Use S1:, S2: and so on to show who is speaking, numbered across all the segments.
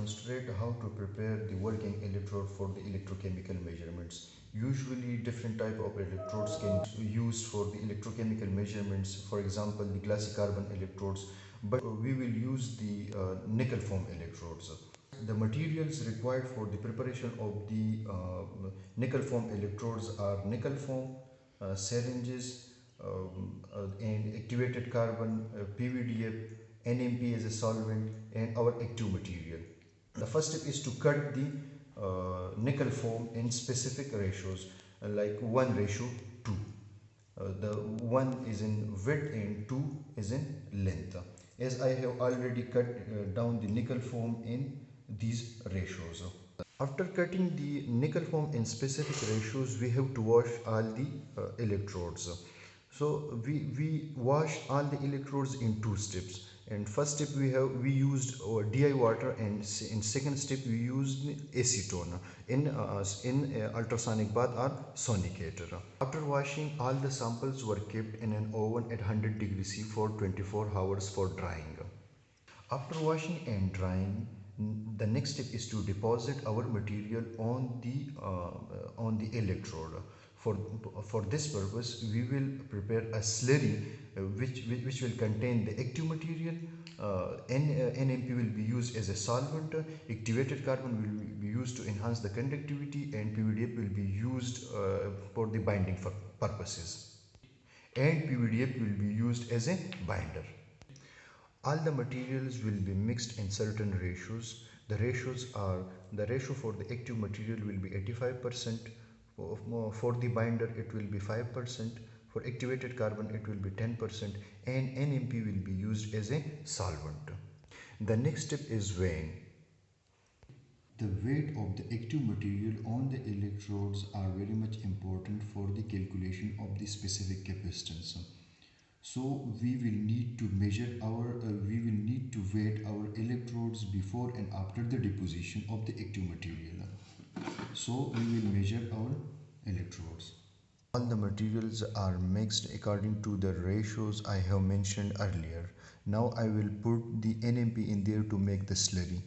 S1: demonstrate how to prepare the working electrode for the electrochemical measurements. Usually different type of electrodes can be used for the electrochemical measurements, for example the glassy carbon electrodes, but we will use the nickel foam electrodes. The materials required for the preparation of the nickel foam electrodes are nickel foam, syringes, and activated carbon, PVDF, NMP as a solvent, and our active material. The first step is to cut the nickel foam in specific ratios, like 1:2. The 1 is in width and 2 is in length. As I have already cut down the nickel foam in these ratios. After cutting the nickel foam in specific ratios, we have to wash all the electrodes. So we wash all the electrodes in two steps. And first step we used DI water, and in second step we used acetone in ultrasonic bath or sonicator. After washing, all the samples were kept in an oven at 100 degrees C for 24 hours for drying. After washing and drying, the next step is to deposit our material on the electrode. For this purpose, we will prepare a slurry which will contain the active material. NMP will be used as a solvent, activated carbon will be used to enhance the conductivity, and PVDF will be used for the binding purposes. And PVDF will be used as a binder. All the materials will be mixed in certain ratios. The ratios are, the ratio for the active material will be 85%, for the binder it will be 5%, for activated carbon it will be 10%, and NMP will be used as a solvent. The next step is weighing. The weight of the active material on the electrodes are very much important for the calculation of the specific capacitance. So we will need to weight our electrodes before and after the deposition of the active material. So we will measure our electrodes. All the materials are mixed according to the ratios I have mentioned earlier. Now I will put the NMP in there to make the slurry.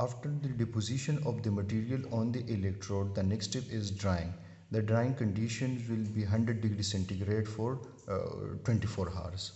S1: After the deposition of the material on the electrode, the next step is drying. The drying conditions will be 100 degrees centigrade for 24 hours.